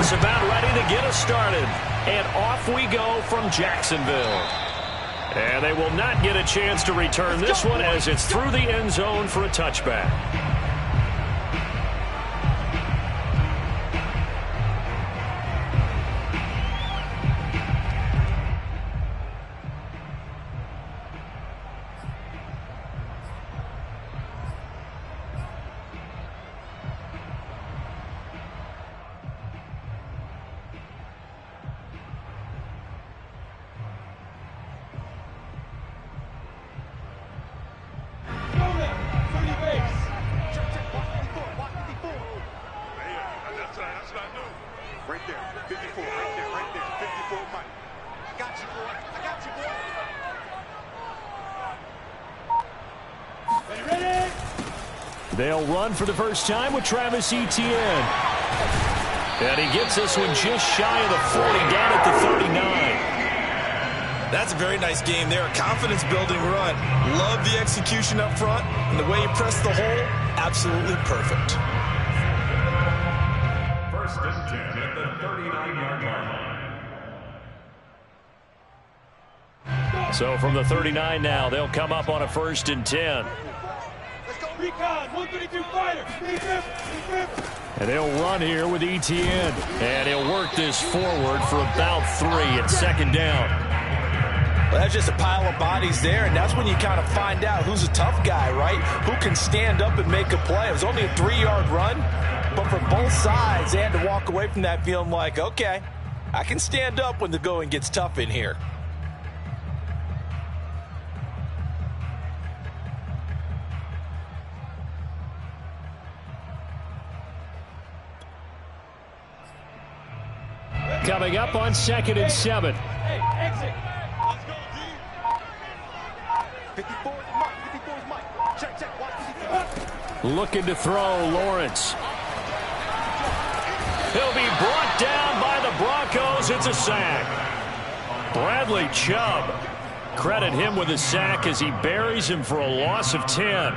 is about ready to get us started. And off we go from Jacksonville. And they will not get a chance to return this one as it's through the end zone for a touchback. They'll run for the first time with Travis Etienne. And he gets this one just shy of the 40, down at the 39. That's a very nice game there. A confidence-building run. Love the execution up front. And the way you press the hole, absolutely perfect. First and 10 at the 39-yard line. So from the 39 now, they'll come up on a first and 10. Recon, 132 fighter. And they'll run here with Etienne. And he'll work this forward for about 3 at second down. Well, that's just a pile of bodies there, and that's when you kind of find out who's a tough guy, right? Who can stand up and make a play. It was only a 3-yard run, but for both sides, they had to walk away from that feeling like, okay, I can stand up when the going gets tough in here. Coming up on 2nd and 7. Hey, exit. Let's go, D. 54 is Mike. 54 is Mike. Check. Watch 54. Looking to throw, Lawrence. He'll be brought down by the Broncos. It's a sack. Bradley Chubb. Credit him with a sack as he buries him for a loss of 10.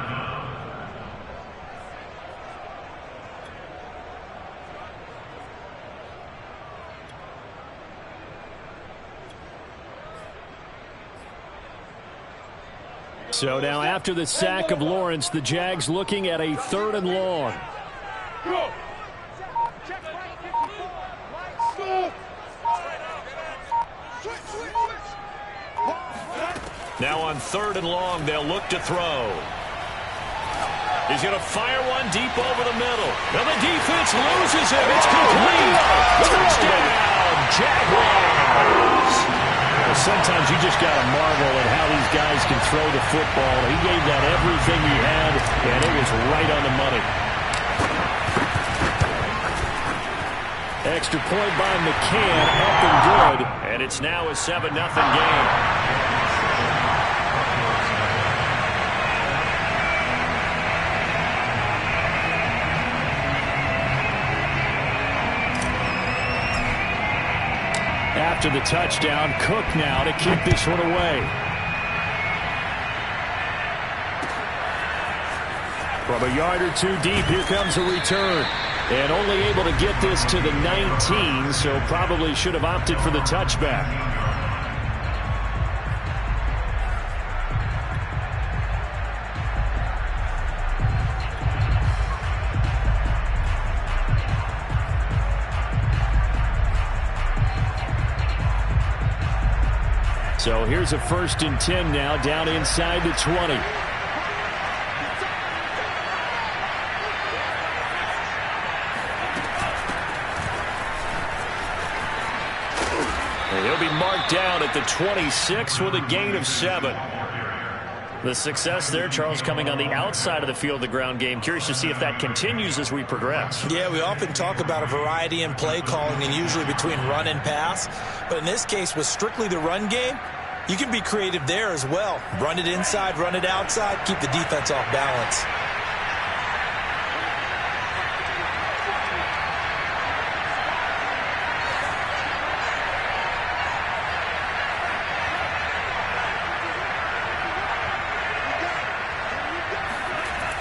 So now after the sack of Lawrence, the Jags looking at a 3rd and long. Go. Now on 3rd and long, they'll look to throw. He's going to fire one deep over the middle. Now the defense loses him. It's complete. Touchdown, Jaguars. Sometimes you just got to marvel at how these guys can throw the football. He gave that everything he had, and it was right on the money. Extra point by McCann, up and good, and it's now a 7-0 game. After the touchdown, Cook now to keep this one away. From a yard or two deep, here comes a return. And only able to get this to the 19, so probably should have opted for the touchback. So here's a 1st and 10 now, down inside the 20. And he'll be marked down at the 26 with a gain of 7. The success there, Charles, coming on the outside of the field, the ground game. Curious to see if that continues as we progress. Yeah, we often talk about a variety in play calling and usually between run and pass. But in this case, with strictly the run game, you can be creative there as well. Run it inside, run it outside, keep the defense off balance.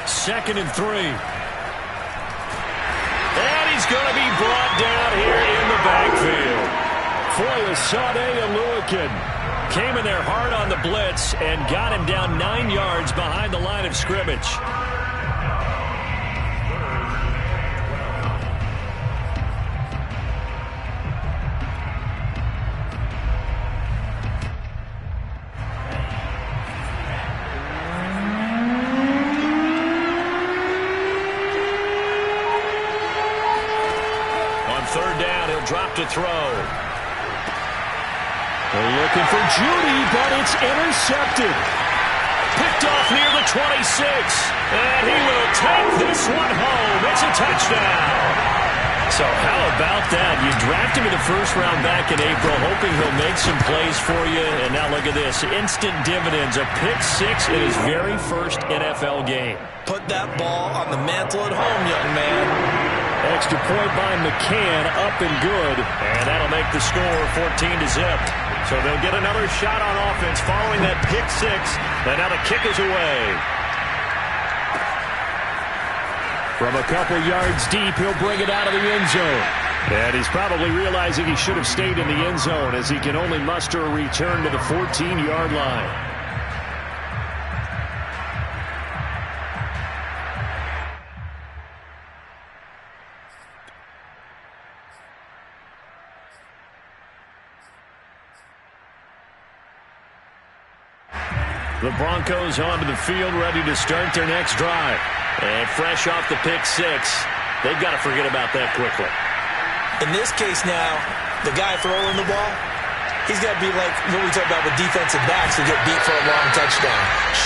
Second and 3. And he's going to be brought down here backfield. Foyesade Aluakin came in there hard on the blitz and got him down 9 yards behind the line of scrimmage. On third down, he'll drop to throw. They're looking for Judy, but it's intercepted. Picked off near the 26. And he will take this one home. It's a touchdown. So how about that? You draft him in the first round back in April, hoping he'll make some plays for you. And now look at this. Instant dividends. A pick six in his very first NFL game. Put that ball on the mantle at home, young man. Extra point by McCann, up and good. And that'll make the score 14-0. So they'll get another shot on offense following that pick six. And now the kick is away. From a couple yards deep, he'll bring it out of the end zone. And he's probably realizing he should have stayed in the end zone as he can only muster a return to the 14-yard line. The Broncos onto the field, ready to start their next drive. And fresh off the pick six, they've got to forget about that quickly. In this case now, the guy throwing the ball, he's got to be like what we talk about with defensive backs who get beat for a long touchdown.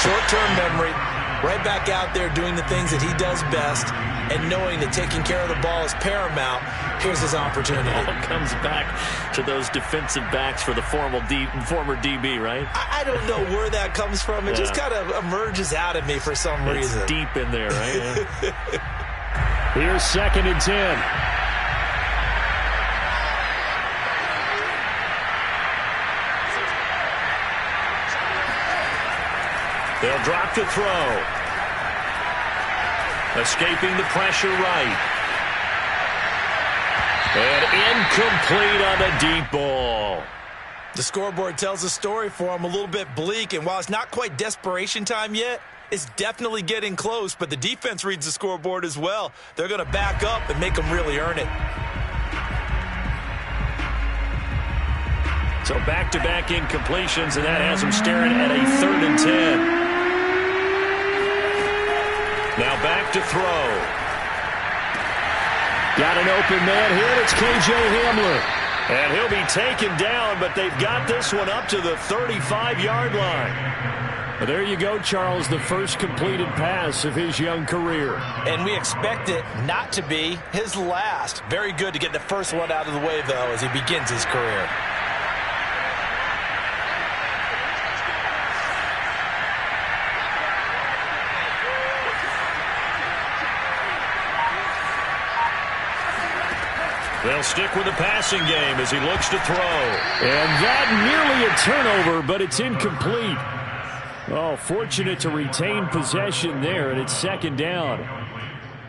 Short-term memory, right back out there doing the things that he does best, and knowing that taking care of the ball is paramount. Here's his opportunity. It all comes back to those defensive backs for the former DB, right? I don't know where that comes from. It just kind of emerges out of me for some reason. It's deep in there, right? Here's 2nd and 10. They'll drop to throw. Escaping the pressure right. And incomplete on the deep ball. The scoreboard tells a story for him, a little bit bleak, and while it's not quite desperation time yet, it's definitely getting close, but the defense reads the scoreboard as well. They're going to back up and make them really earn it. So back-to-back incompletions, and that has them staring at a 3rd and 10. Now back to throw. Got an open man here. It's K.J. Hamler. And he'll be taken down, but they've got this one up to the 35-yard line. Well, there you go, Charles, the first completed pass of his young career. And we expect it not to be his last. Very good to get the first one out of the way, though, as he begins his career. They'll stick with the passing game as he looks to throw. And that nearly a turnover, but it's incomplete. Oh, fortunate to retain possession there, and it's 2nd down.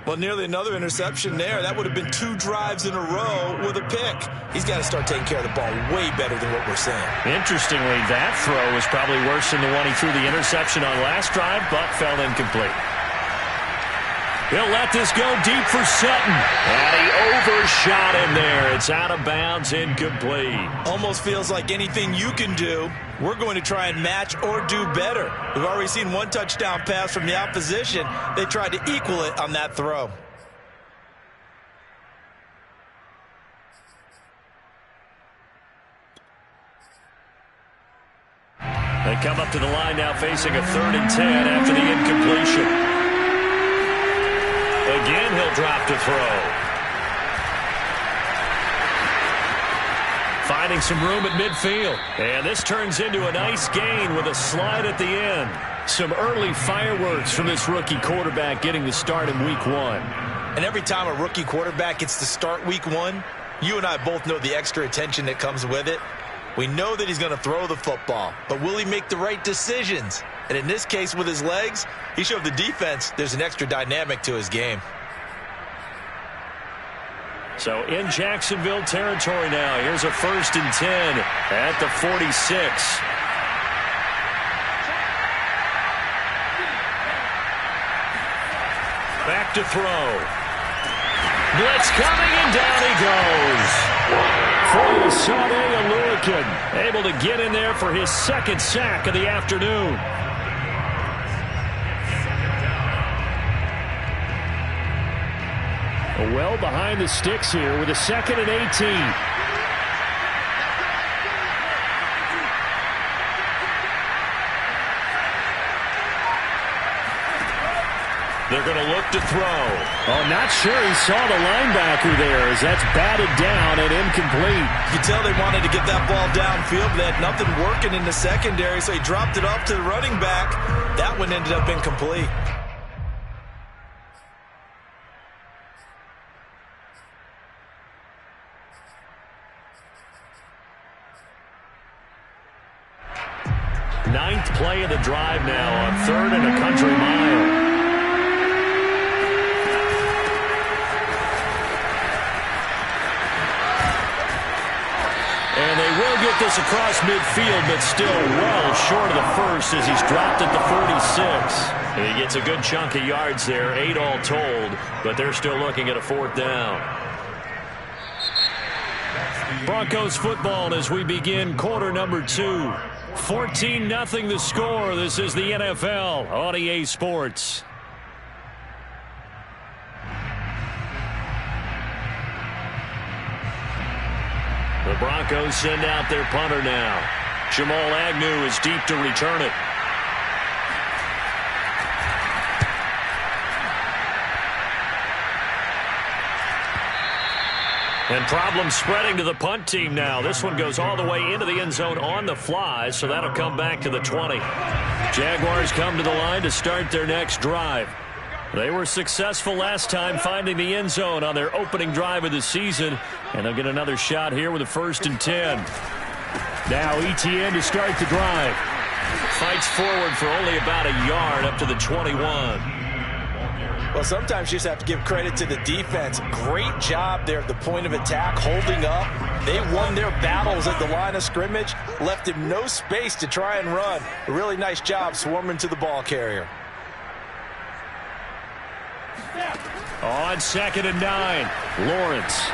Well, nearly another interception there. That would have been 2 drives in a row with a pick. He's got to start taking care of the ball way better than what we're seeing. Interestingly, that throw was probably worse than the one he threw the interception on last drive, but fell incomplete. He'll let this go deep for Sutton. And he overshot him there. It's out of bounds, incomplete. Almost feels like anything you can do, we're going to try and match or do better. We've already seen one touchdown pass from the opposition. They tried to equal it on that throw. They come up to the line now facing a 3rd and 10 after the incompletion. Again, he'll drop to throw. Finding some room at midfield. And this turns into a nice gain with a slide at the end. Some early fireworks from this rookie quarterback getting the start in week 1. And every time a rookie quarterback gets to start week 1, you and I both know the extra attention that comes with it. We know that he's going to throw the football, but will he make the right decisions? And in this case, with his legs, he showed the defense there's an extra dynamic to his game. So in Jacksonville territory now. Here's a 1st and 10 at the 46. Back to throw. Blitz coming, and down he goes. For Sade Aluakin, able to get in there for his 2nd sack of the afternoon. Well behind the sticks here with a 2nd and 18. They're going to look to throw. Oh, not sure he saw the linebacker there as that's batted down and incomplete. You can tell they wanted to get that ball downfield, but they had nothing working in the secondary, so he dropped it off to the running back. That one ended up incomplete. Ninth play of the drive now on 3rd and a country mile. And they will get this across midfield, but still well short of the first as he's dropped at the 46. And he gets a good chunk of yards there, 8 all told, but they're still looking at a 4th down. Broncos football as we begin quarter number 2. 14-0 the score. This is the NFL on EA Sports. The Broncos send out their punter now. Jamal Agnew is deep to return it. And problems spreading to the punt team now. This one goes all the way into the end zone on the fly, so that'll come back to the 20. Jaguars come to the line to start their next drive. They were successful last time finding the end zone on their opening drive of the season, and they'll get another shot here with a 1st and 10. Now Etienne to start the drive. Fights forward for only about a yard up to the 21. Well, sometimes you just have to give credit to the defense. Great job there at the point of attack, holding up. They won their battles at the line of scrimmage, left him no space to try and run. A really nice job swarming to the ball carrier. On 2nd and 9, Lawrence.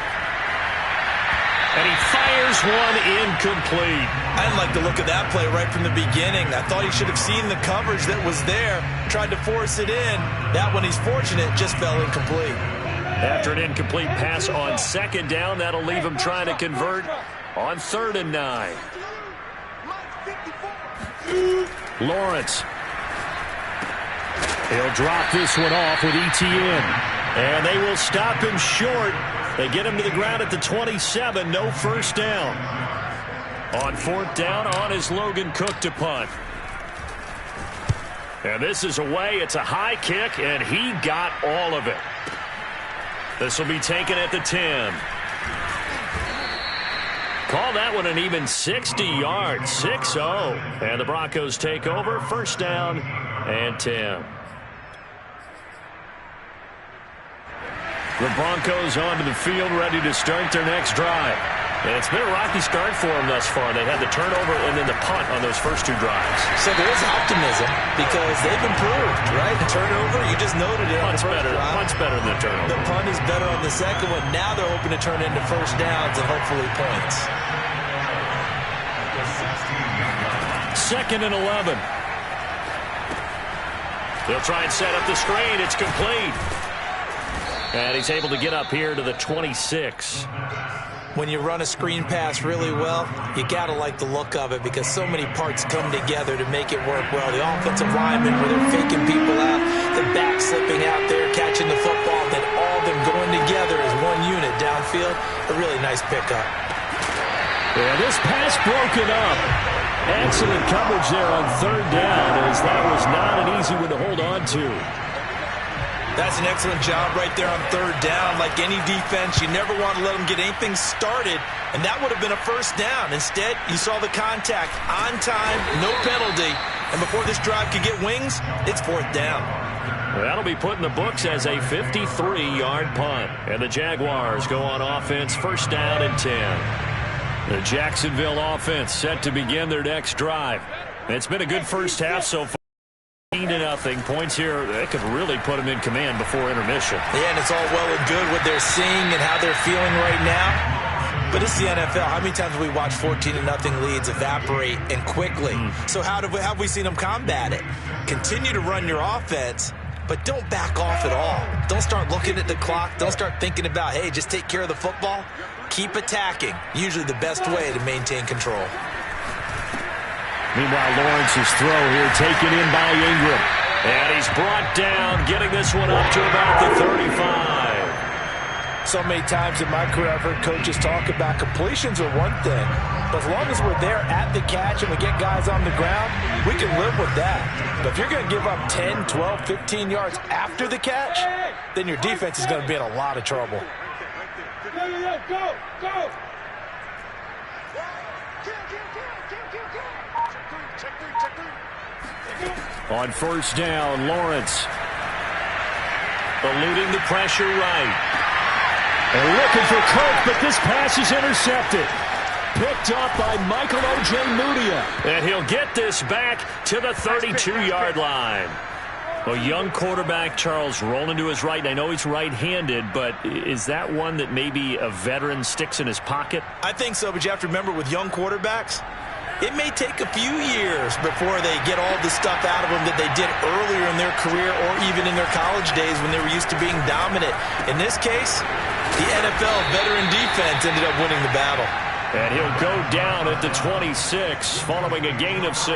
And he fires one incomplete. I didn't like the look of that play right from the beginning. I thought he should have seen the coverage that was there, tried to force it in. That one, he's fortunate, just fell incomplete. After an incomplete pass on 2nd down, that'll leave him trying to convert on 3rd and 9. Lawrence. He'll drop this one off with Etienne. And they will stop him short. They get him to the ground at the 27. No 1st down. On 4th down, on is Logan Cook to punt. And this is away. It's a high kick, and he got all of it. This will be taken at the 10. Call that one an even 60 yards. 6-0. And the Broncos take over. 1st down and 10. The Broncos onto the field, ready to start their next drive. And it's been a rocky start for them thus far. They had the turnover and then the punt on those first 2 drives. So there is optimism because they've improved, right? The turnover, you just noted it. Punt's better. Punt's better than the turnover. The punt is better on the 2nd one. Now they're hoping to turn into 1st downs and hopefully points. 2nd and 11. They'll try and set up the screen. It's complete. And he's able to get up here to the 26. When you run a screen pass really well, you got to like the look of it because so many parts come together to make it work well. The offensive linemen, where they're faking people out, the back slipping out there, catching the football, then all of them going together as one unit downfield. A really nice pickup. Yeah, this pass broken up. Excellent coverage there on 3rd down as that was not an easy one to hold on to. That's an excellent job right there on 3rd down. Like any defense, you never want to let them get anything started, and that would have been a 1st down. Instead, you saw the contact on time, no penalty, and before this drive could get wings, it's 4th down. That'll be put in the books as a 53-yard punt. And the Jaguars go on offense, first down and 10. The Jacksonville offense set to begin their next drive. It's been a good first half so far. 14-0. Points here, that could really put them in command before intermission. Yeah, and it's all well and good what they're seeing and how they're feeling right now. But it's the NFL. How many times have we watched 14-0 leads evaporate and quickly? So how have we seen them combat it? Continue to run your offense, but don't back off at all. Don't start looking at the clock. Don't start thinking about, hey, just take care of the football. Keep attacking. Usually the best way to maintain control. Meanwhile, Lawrence's throw here taken in by Ingram. And he's brought down, getting this one up to about the 35. So many times in my career I've heard coaches talk about completions are one thing. But as long as we're there at the catch and we get guys on the ground, we can live with that. But if you're going to give up 10, 12, 15 yards after the catch, then your defense is going to be in a lot of trouble. Go, go! On first down, Lawrence eluding the pressure right. And looking for Kirk, but this pass is intercepted. Picked up by Michael Ojemudia. And he'll get this back to the 32-yard line. A young quarterback, Charles, rolling to his right. I know he's right-handed, but is that one that maybe a veteran sticks in his pocket? I think so, but you have to remember with young quarterbacks, it may take a few years before they get all the stuff out of them that they did earlier in their career or even in their college days when they were used to being dominant. In this case, the NFL veteran defense ended up winning the battle. And he'll go down at the 26 following a gain of 6.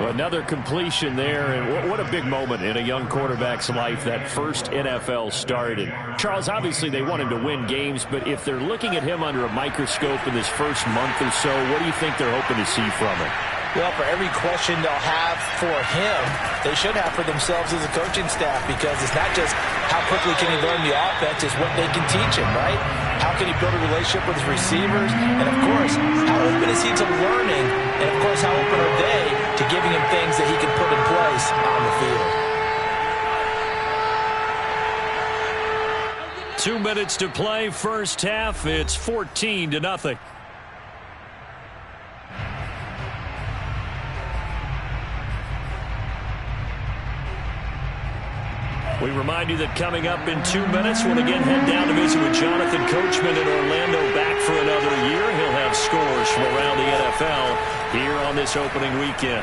Another completion there, and what a big moment in a young quarterback's life, that first NFL start. And Charles, obviously they want him to win games, but if they're looking at him under a microscope in this first month or so, what do you think they're hoping to see from him? Well, for every question they'll have for him, they should have for themselves as a coaching staff, because it's not just how quickly can he learn the offense, it's what they can teach him, right? How can he build a relationship with his receivers? And, of course, how open is he to learning? And, of course, how open are they to giving him things that he can put in place on the field? 2 minutes to play, first half. It's 14-0. We remind you that coming up in 2 minutes, we'll again head down to visit with Jonathan Coachman in Orlando, back for another year. He'll have scores from around the NFL here on this opening weekend.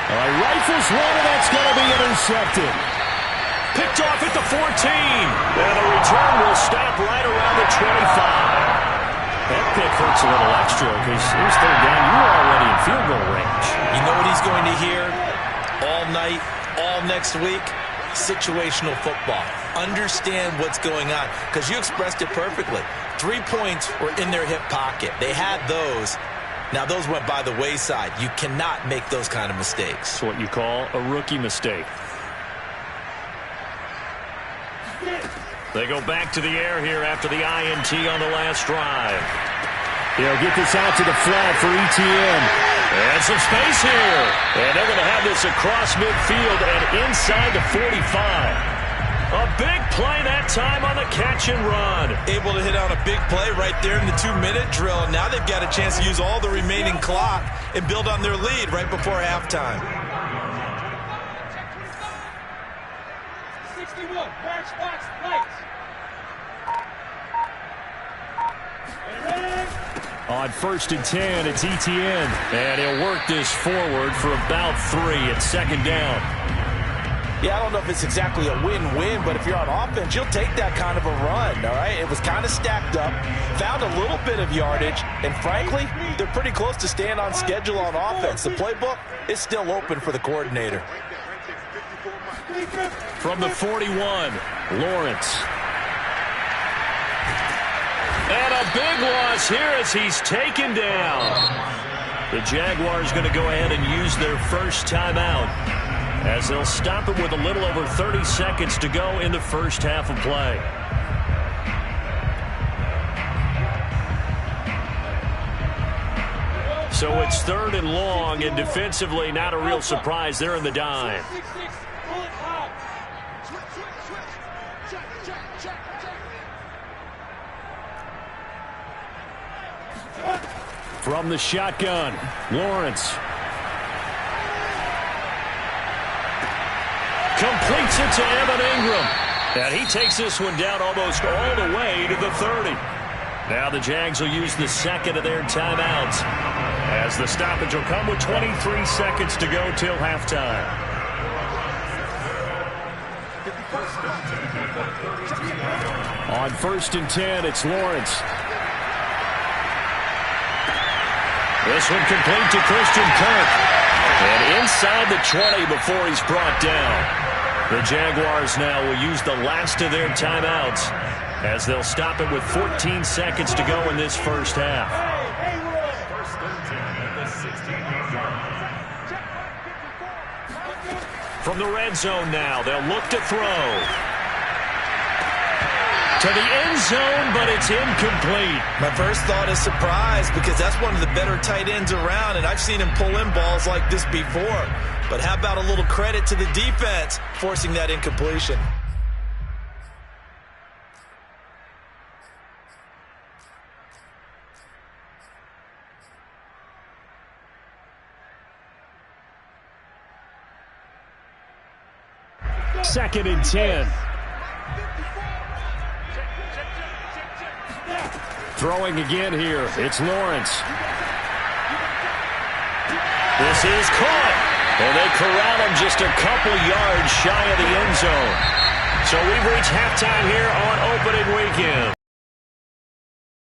Rifles one, and that's going to be intercepted. Picked off at the 14. And the return will stop right around the 25. That pick hurts a little extra because here's third down. You're already in field goal range. You know what he's going to hear all night, all next week? Situational football. Understand what's going on, because you expressed it perfectly. 3 points were in their hip pocket. They had those. Now those went by the wayside. You cannot make those kind of mistakes. It's what you call a rookie mistake. They go back to the air here after the INT on the last drive. They'll get this out to the flat for ETN. And some space here. And they're going to have this across midfield and inside the 45. A big play that time on the catch and run. Able to hit on a big play right there in the 2-minute drill. Now they've got a chance to use all the remaining clock and build on their lead right before halftime. 61, match box, lights. On first and 10, it's ETN. And he'll work this forward for about 3 at second down. Yeah, I don't know if it's exactly a win-win, but if you're on offense, you'll take that kind of a run, all right? It was kind of stacked up, found a little bit of yardage, and frankly, they're pretty close to staying on schedule on offense. The playbook is still open for the coordinator. From the 41, Lawrence. And a big loss here as he's taken down. The Jaguars going to go ahead and use their first timeout, as they'll stop it with a little over 30 seconds to go in the first half of play. So it's 3rd and long, and defensively not a real surprise. They're in the dime. From the shotgun, Lawrence. Completes it to Evan Ingram. And he takes this one down almost all the way to the 30. Now the Jags will use the second of their timeouts, as the stoppage will come with 23 seconds to go till halftime. On 1st and 10, it's Lawrence. This one complete to Christian Kirk. And inside the 20 before he's brought down. The Jaguars now will use the last of their timeouts, as they'll stop it with 14 seconds to go in this first half. From the red zone now, they'll look to throw. To the end zone, but it's incomplete. My first thought is surprise, because that's one of the better tight ends around, and I've seen him pull in balls like this before. But how about a little credit to the defense forcing that incompletion? Second and 10. Throwing again here. It's Lawrence. This is caught. And they corral him just a couple yards shy of the end zone. So we've reached halftime here on opening weekend.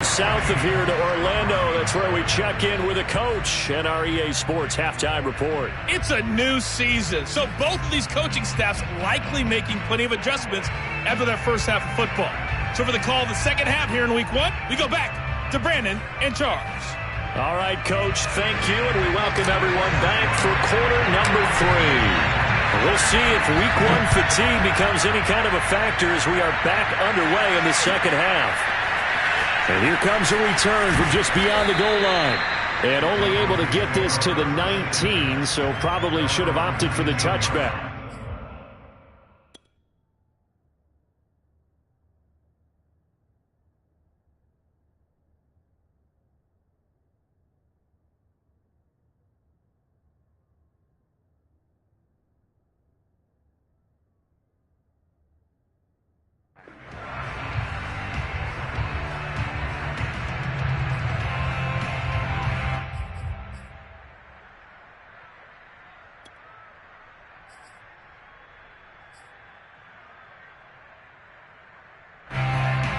South of here to Orlando, that's where we check in with a coach and our EA Sports halftime report. It's a new season, so both of these coaching staffs likely making plenty of adjustments after their first half of football. So for the call of the second half here in week 1, we go back to Brandon and Charles. All right, Coach, thank you, and we welcome everyone back for quarter number 3. We'll see if week 1 fatigue becomes any kind of a factor as we are back underway in the second half. And here comes a return from just beyond the goal line. And only able to get this to the 19, so probably should have opted for the touchback.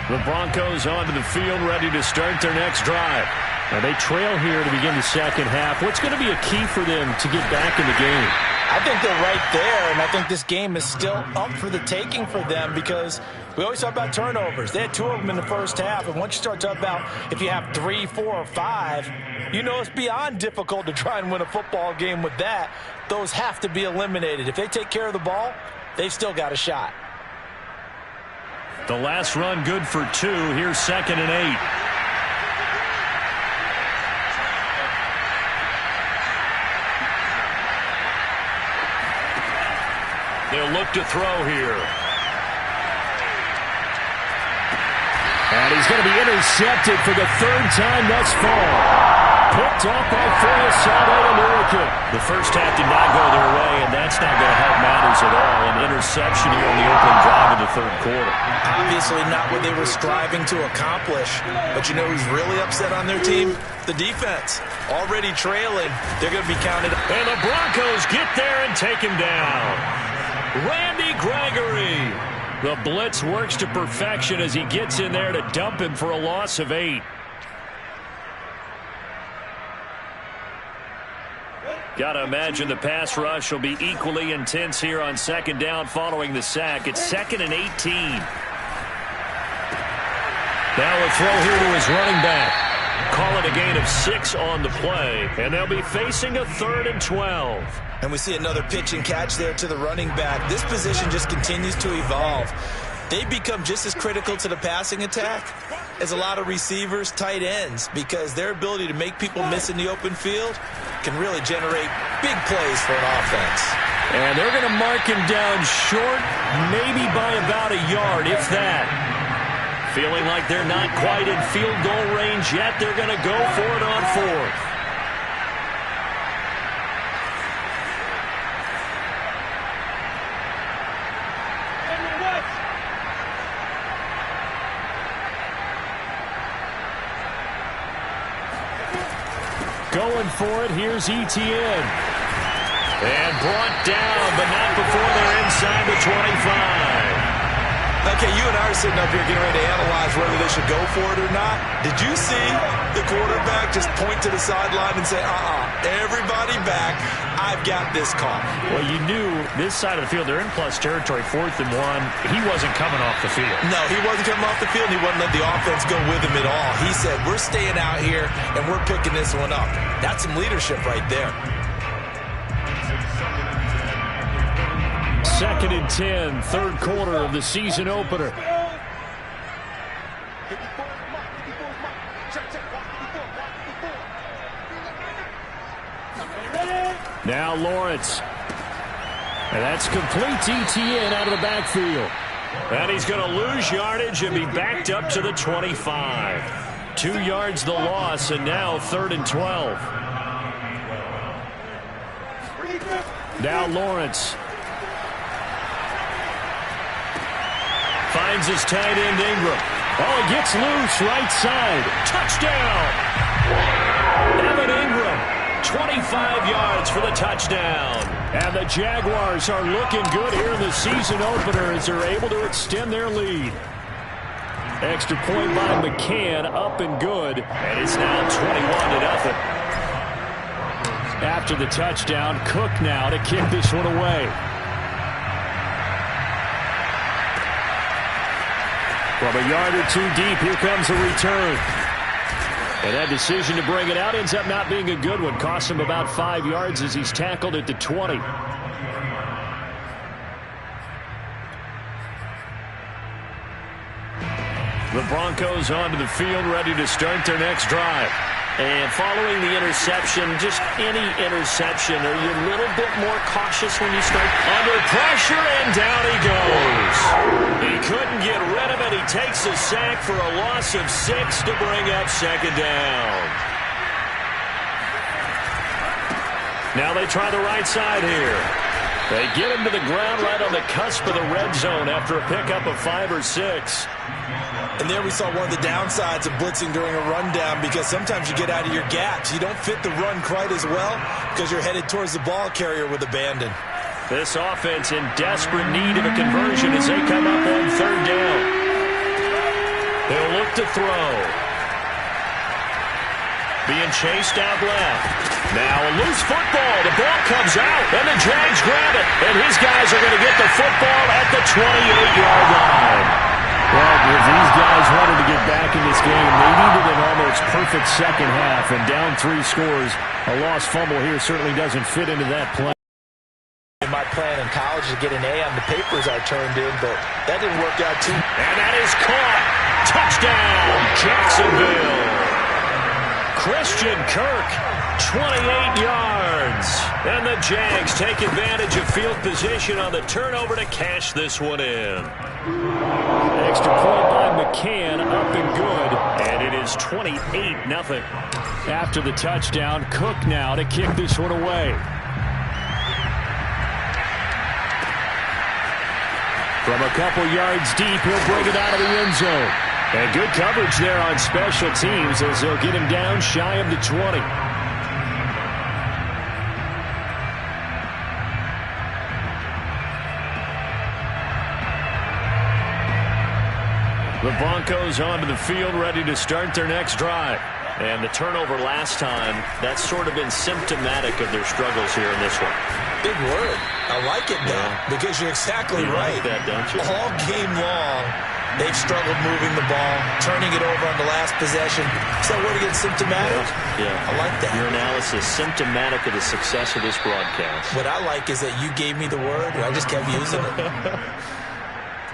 The Broncos onto the field, ready to start their next drive. Now they trail here to begin the second half. What's going to be a key for them to get back in the game? I think they're right there, and I think this game is still up for the taking for them, because we always talk about turnovers. They had 2 of them in the first half, and once you start talking about if you have 3, 4, or 5, you know it's beyond difficult to try and win a football game with that. Those have to be eliminated. If they take care of the ball, they've still got a shot. The last run good for 2. Here's 2nd and 8. They'll look to throw here. And he's going to be intercepted for the 3rd time thus far. Picked up by Foyesade and Lurican. The first half did not go their way, and that's not going to help matters at all. An interception here on the opening drive of the 3rd quarter. Obviously not what they were striving to accomplish. But you know who's really upset on their team? The defense. Already trailing. They're going to be counted. And the Broncos get there and take him down. Randy Gregory. The blitz works to perfection as he gets in there to dump him for a loss of 8. Got to imagine the pass rush will be equally intense here on 2nd down following the sack. It's 2nd and 18. Now a throw here to his running back. Call it a gain of 6 on the play, and they'll be facing a 3rd and 12. And we see another pitch and catch there to the running back. This position just continues to evolve. they become just as critical to the passing attack as a lot of receivers, tight ends, because their ability to make people miss in the open field can really generate big plays for an offense. And they're going to mark him down short, maybe by about a yard, if that. Feeling like they're not quite in field goal range yet, they're going to go for it on fourth. Going for it, here's Etienne. And brought down, but not before they're inside the 25. Okay, you and I are sitting up here getting ready to analyze whether they should go for it or not. Did you see the quarterback just point to the sideline and say, everybody back, I've got this call? Well, you knew this side of the field, they're in plus territory, 4th and 1. He wasn't coming off the field. No, he wasn't coming off the field. He wouldn't let the offense go with him at all. He said, we're staying out here, and we're picking this one up. That's some leadership right there. 2nd and 10, third quarter of the season opener. Now Lawrence. And that's complete to Etienne out of the backfield. And he's going to lose yardage and be backed up to the 25. 2 yards the loss, and now 3rd and 12. Now Lawrence. Finds his tight end Ingram. Oh, he gets loose right side. Touchdown! Evan Ingram, 25 yards for the touchdown. And the Jaguars are looking good here in the season opener as they're able to extend their lead. Extra point by McCann, up and good. And it's now 21-0. After the touchdown, Cook now to kick this one away. From a yard or 2 deep, here comes a return. And that decision to bring it out ends up not being a good one. Costs him about 5 yards as he's tackled at the 20. The Broncos onto the field, ready to start their next drive. And following the interception, just any interception, are you a little bit more cautious when you start under pressure? And down he goes. He couldn't get rid of it. He takes a sack for a loss of 6 to bring up 2nd down. Now they try the right side here. They get him to the ground right on the cusp of the red zone after a pickup of 5 or 6. And there we saw one of the downsides of blitzing during a rundown, because sometimes you get out of your gaps. You don't fit the run quite as well because you're headed towards the ball carrier with abandon. This offense in desperate need of a conversion as they come up on 3rd down. They'll look to throw. Being chased out left. Now a loose football. The ball comes out, and the Jags grab it. And his guys are going to get the football at the 28-yard line. Well, if these guys wanted to get back in this game, they needed an almost perfect second half, and down 3 scores. A lost fumble here certainly doesn't fit into that plan. My plan in college is to get an A on the papers I turned in, but that didn't work out too. And that is caught. Touchdown, Jacksonville. Christian Kirk, 28 yards. And the Jags take advantage of field position on the turnover to cash this one in. Extra point by McCann, up and good. And it is 28-0. After the touchdown, Cook now to kick this one away. From a couple yards deep, he'll bring it out of the end zone. And good coverage there on special teams as they'll get him down shy of the 20. The Broncos onto the field, ready to start their next drive. And the turnover last time, that's sort of been symptomatic of their struggles here in this one. Big word. I like it now, because you're exactly right. Like that, don't you? All game long, they've struggled moving the ball, turning it over on the last possession. So word again, symptomatic? Yeah. I like that. Your analysis, symptomatic of the success of this broadcast. What I like is that you gave me the word, and I just kept using it.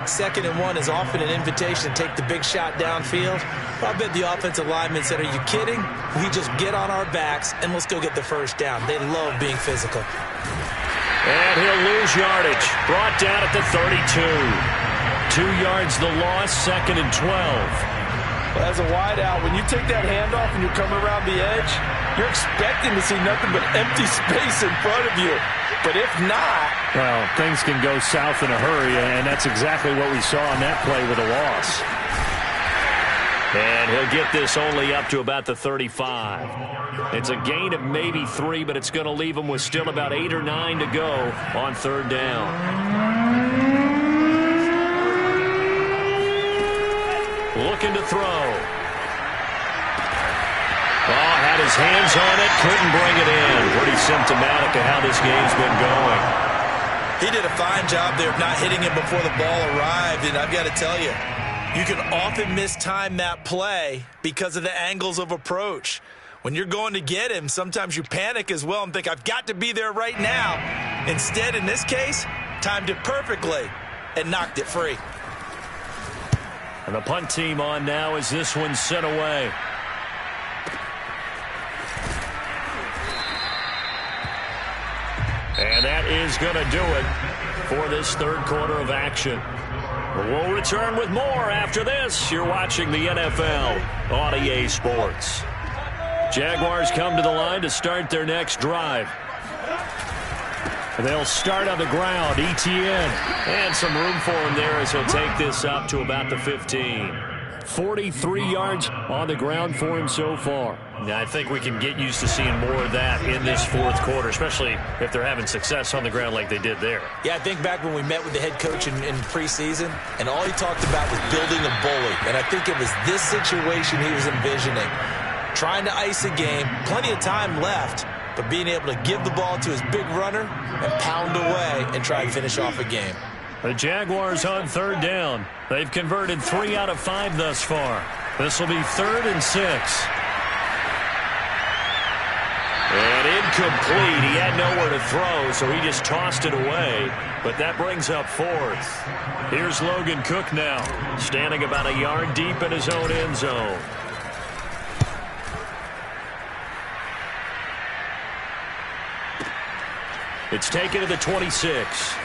2nd and 1 is often an invitation to take the big shot downfield. I bet the offensive lineman said, are you kidding? We just get on our backs and let's go get the first down. They love being physical. And he'll lose yardage. Brought down at the 32. 2 yards the loss, 2nd and 12. Well, as a wideout, when you take that handoff and you're coming around the edge, you're expecting to see nothing but empty space in front of you. But if not... Well, things can go south in a hurry, and that's exactly what we saw on that play with a loss. And he'll get this only up to about the 35. It's a gain of maybe 3, but it's going to leave him with still about 8 or 9 to go on 3rd down. Looking to throw. Oh, had his hands on it, couldn't bring it in. Pretty symptomatic of how this game's been going. He did a fine job there of not hitting him before the ball arrived, and I've got to tell you, you can often mistime that play because of the angles of approach. When you're going to get him, sometimes you panic as well and think, I've got to be there right now. Instead, in this case, timed it perfectly and knocked it free. And the punt team on now as this one's sent away. And that is going to do it for this 3rd quarter of action. We'll return with more after this. You're watching the NFL on EA Sports. Jaguars come to the line to start their next drive. They'll start on the ground. ETN. And some room for him there as he'll take this up to about the 15. 43 yards on the ground for him so far. Now, I think we can get used to seeing more of that in this 4th quarter, especially if they're having success on the ground like they did there. Yeah, I think back when we met with the head coach in preseason, and all he talked about was building a bully. And I think it was this situation he was envisioning. Trying to ice a game, plenty of time left, but being able to give the ball to his big runner and pound away and try and finish off a game. The Jaguars on 3rd down. They've converted 3 out of 5 thus far. This will be 3rd and 6. And incomplete. He had nowhere to throw, so he just tossed it away. But that brings up 4th. Here's Logan Cook now, standing about a yard deep in his own end zone. It's taken to the 26.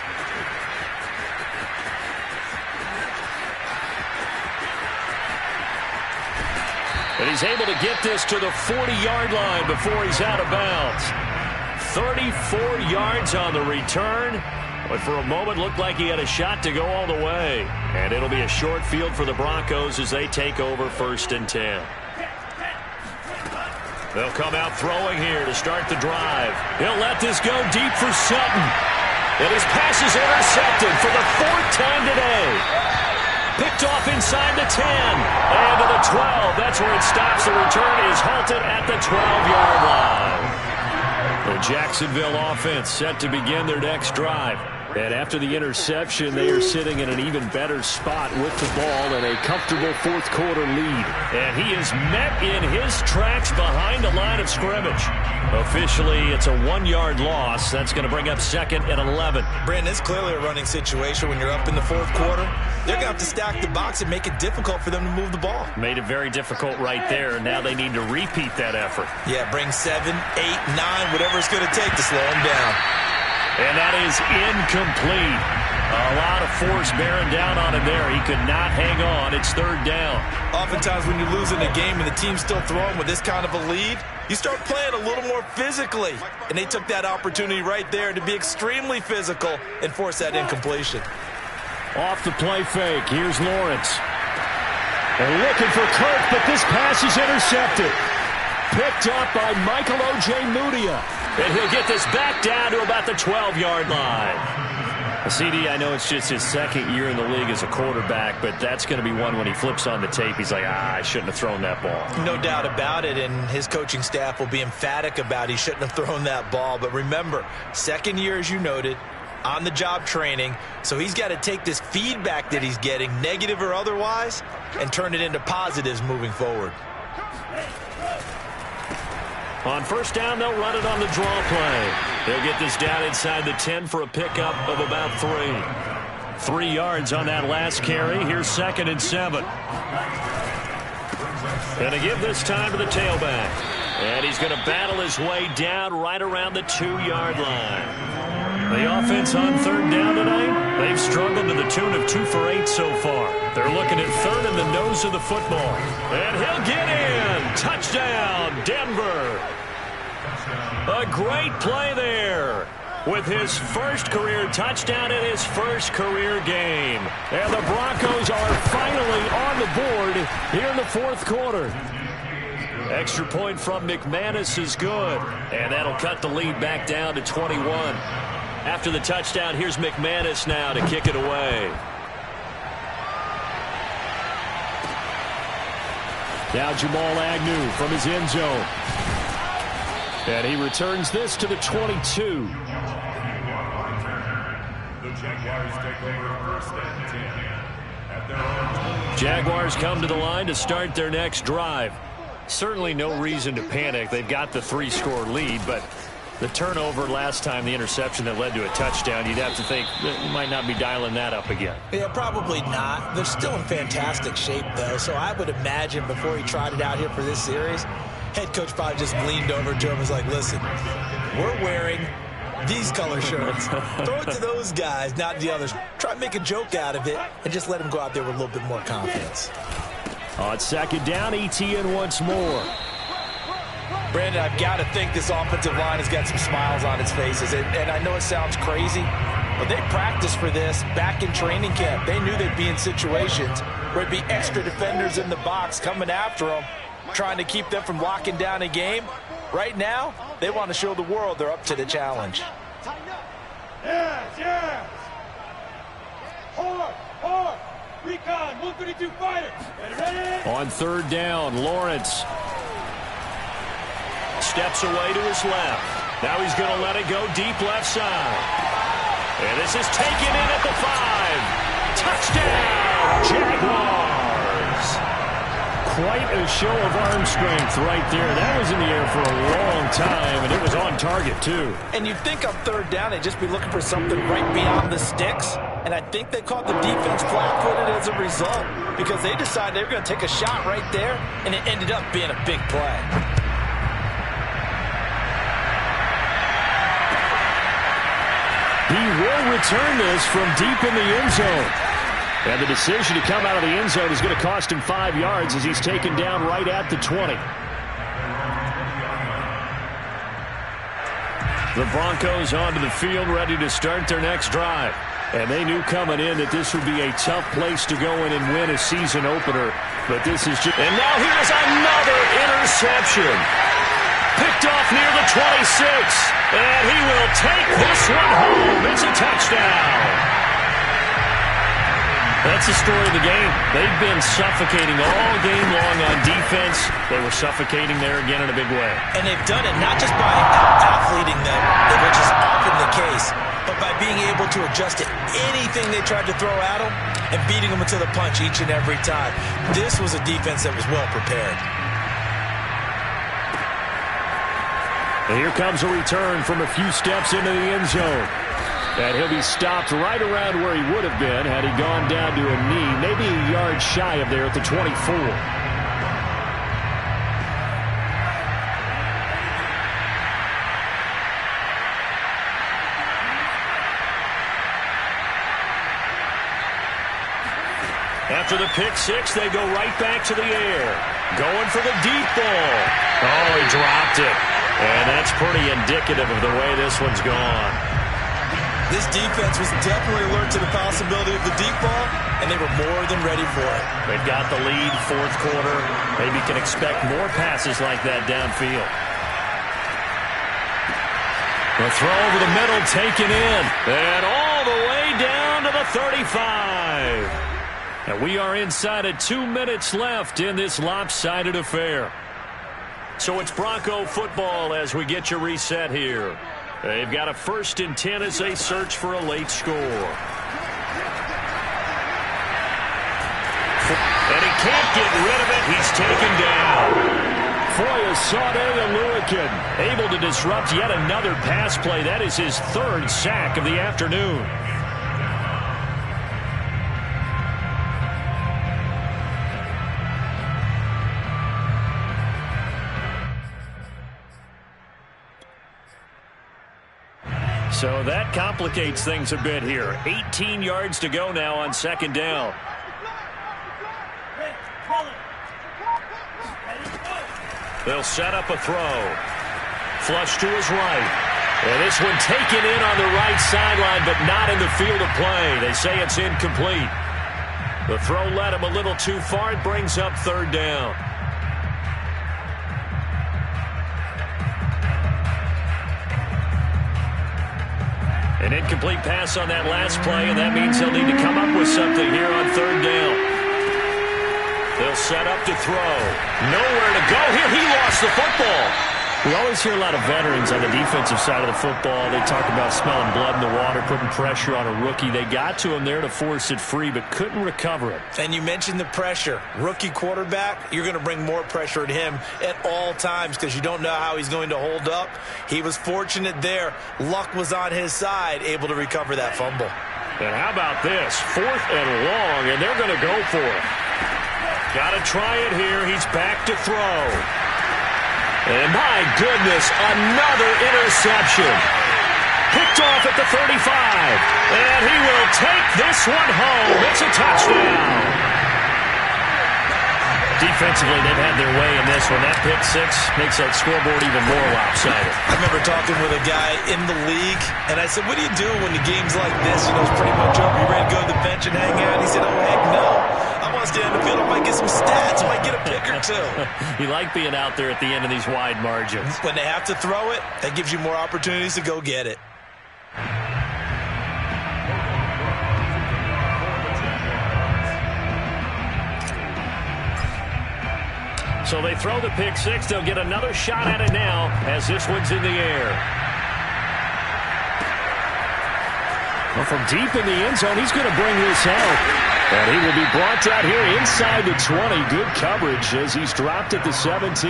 And he's able to get this to the 40-yard line before he's out of bounds. 34 yards on the return, but for a moment looked like he had a shot to go all the way. And it'll be a short field for the Broncos as they take over 1st and 10. They'll come out throwing here to start the drive. He'll let this go deep for Sutton. And his pass is intercepted for the 4th time today. Picked off inside the 10 and to the 12. That's where it stops. The return is halted at the 12-yard line. The Jacksonville offense set to begin their next drive. And after the interception, they are sitting in an even better spot with the ball and a comfortable 4th quarter lead. And he is met in his tracks behind the line of scrimmage. Officially, it's a 1-yard loss. That's going to bring up 2nd and 11. Brandon, it's clearly a running situation when you're up in the 4th quarter. They're going to have to stack the box and make it difficult for them to move the ball. Made it very difficult right there. Now they need to repeat that effort. Yeah, bring 7, 8, 9, whatever it's going to take to slow them down. And that is incomplete. A lot of force bearing down on him there. He could not hang on. It's 3rd down. Oftentimes when you're losing a game and the team's still throwing with this kind of a lead, you start playing a little more physically. And they took that opportunity right there to be extremely physical and force that incompletion. Off the play fake. Here's Lawrence. And looking for Kirk, but this pass is intercepted. Picked up by Michael O.J. Mudia. And he'll get this back down to about the 12-yard line. CD, I know it's just his 2nd year in the league as a quarterback, but that's going to be one when he flips on the tape. He's like, I shouldn't have thrown that ball. No doubt about it, and his coaching staff will be emphatic about he shouldn't have thrown that ball. But remember, 2nd year, as you noted, on-the-job training, so he's got to take this feedback that he's getting, negative or otherwise, and turn it into positives moving forward. On 1st down, they'll run it on the draw play. They'll get this down inside the 10 for a pickup of about 3. 3 yards on that last carry. Here's 2nd and 7. And to give this time to the tailback. And he's going to battle his way down right around the 2-yard line. The offense on 3rd down tonight, they've struggled to the tune of 2 for 8 so far. They're looking at 3rd and the nose of the football. And he'll get in. Touchdown, Denver. A great play there with his first career touchdown in his first career game. And the Broncos are finally on the board here in the 4th quarter. Extra point from McManus is good. And that'll cut the lead back down to 21. After the touchdown, here's McManus now to kick it away. Now Jamal Agnew from his end zone. And he returns this to the 22. Jaguars come to the line to start their next drive. Certainly no reason to panic. They've got the 3-score lead, but the turnover last time, the interception that led to a touchdown, you'd have to think that you might not be dialing that up again. Yeah, probably not. They're still in fantastic shape, though, so I would imagine before he tried it out here for this series, head coach probably just leaned over to him and was like, listen, we're wearing these color shirts. Throw it to those guys, not the others. Try to make a joke out of it and just let him go out there with a little bit more confidence. On 2nd down, ETN once more. Brandon, I've got to think this offensive line has got some smiles on its faces. And I know it sounds crazy, but they practiced for this back in training camp. They knew they'd be in situations where it'd be extra defenders in the box coming after them, trying to keep them from locking down a game. Right now, they want to show the world they're up to the challenge. Yes. Hard. Recon, 132 fighter. Ready? On 3rd down, Lawrence steps away to his left. Now he's going to let it go deep left side. And this is taken in at the 5. Touchdown, Jaguars. Quite a show of arm strength right there. That was in the air for a long time, and it was on target, too. And you'd think on 3rd down they'd just be looking for something right beyond the sticks. And I think they caught the defense flat-footed as a result because they decided they were going to take a shot right there, and it ended up being a big play. He will return this from deep in the end zone. And the decision to come out of the end zone is going to cost him 5 yards as he's taken down right at the 20. The Broncos onto the field ready to start their next drive. And they knew coming in that this would be a tough place to go in and win a season opener. But this is just... And now here's another interception. Picked off near the 26. And he will take this one home. It's a touchdown. That's the story of the game. They've been suffocating all game long on defense. They were suffocating there again in a big way. And they've done it not just by out-athleting them, which is often the case, but by being able to adjust to anything they tried to throw at them and beating them to the punch each and every time. This was a defense that was well prepared. And here comes a return from a few steps into the end zone. And he'll be stopped right around where he would have been had he gone down to a knee, maybe a yard shy of there at the 24. After the pick six, they go right back to the air. Going for the deep ball. Oh, he dropped it. And that's pretty indicative of the way this one's gone. This defense was definitely alert to the possibility of the deep ball, and they were more than ready for it. They've got the lead, 4th quarter. Maybe can expect more passes like that downfield. The throw over the middle taken in. And all the way down to the 35. And we are inside of 2 minutes left in this lopsided affair. So it's Bronco football as we get you reset here. They've got a 1st and 10 as they search for a late score. And he can't get rid of it. He's taken down. Foyesade Aluakin able to disrupt yet another pass play. That is his 3rd sack of the afternoon. So that complicates things a bit here. 18 yards to go now on second down. They'll set up a throw. Flush to his right. And this one taken in on the right sideline, but not in the field of play. They say it's incomplete. The throw led him a little too far. It brings up third down. An incomplete pass on that last play, and that means they'll need to come up with something here on third down. They'll set up to throw. Nowhere to go here. He lost the football. We always hear a lot of veterans on the defensive side of the football. They talk about smelling blood in the water, putting pressure on a rookie. They got to him there to force it free, but couldn't recover it. And you mentioned the pressure. Rookie quarterback, you're going to bring more pressure at him at all times because you don't know how he's going to hold up. He was fortunate there. Luck was on his side, able to recover that fumble. And how about this? 4th and long, and they're going to go for it. Got to try it here. He's back to throw. And my goodness, another interception. Picked off at the 35. And he will take this one home. It's a touchdown. Defensively, they've had their way in this one. That pick six makes that scoreboard even more lopsided. I remember talking with a guy in the league, and I said, what do you do when the game's like this? You know, it's pretty much over. You ready to go to the bench and hang out? He said, oh, heck no. I want to stay on the field. I might get some stats. I might get a pick or two. You like being out there at the end of these wide margins. When they have to throw it, that gives you more opportunities to go get it. So they throw the pick six. They'll get another shot at it now as this one's in the air. Well, from deep in the end zone, he's going to bring this out. And he will be brought down here inside the 20. Good coverage as he's dropped at the 17.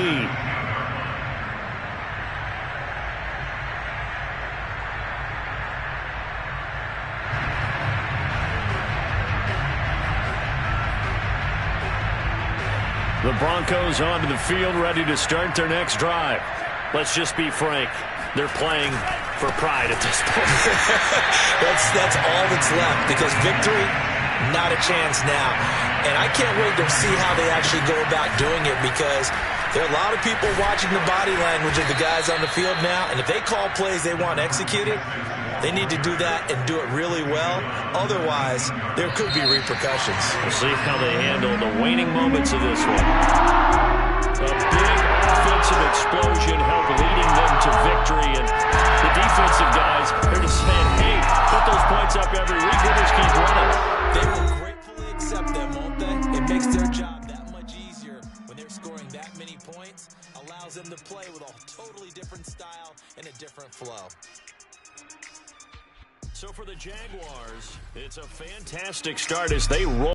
The Broncos onto the field, ready to start their next drive. Let's just be frank. They're playing for pride at this point. That's all that's left because victory, not a chance now. And I can't wait to see how they actually go about doing it because there are a lot of people watching the body language of the guys on the field now. And if they call plays they want executed, they need to do that and do it really well. Otherwise, there could be repercussions. We'll see how they handle the waning moments of this one. A big offensive explosion helped leading them to victory. And the defensive guys are just saying, hey, put those points up every week. We'll just keep running. They will gratefully accept them, won't they? It makes their job that much easier when they're scoring that many points. Allows them to play with a totally different style and a different flow. So for the Jaguars, it's a fantastic start as they roll.